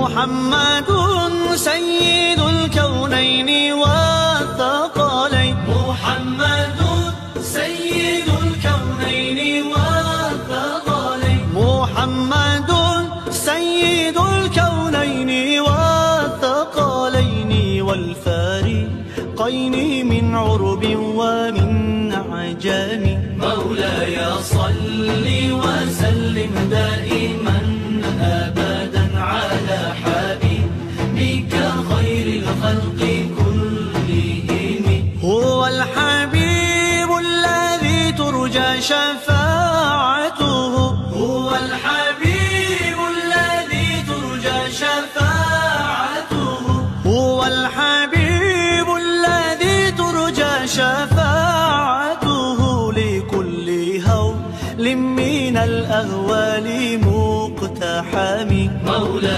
محمد سيد الكونين والثقلين. محمد سيد الكونين والثقلين. محمد سيد الكونين والثقلين والفارقين من عرب ومن عجم. مولاي صل وسلم دائما أبدا على حبيبك خير الخلق كلهم. هو الحبيب الذي ترجى شفاعته. هو الحبيب الذي ترجى شفاعته. هو الحبيب الذي ترجى شفاعته لكل هول من الأهوال مقتحم. مولاي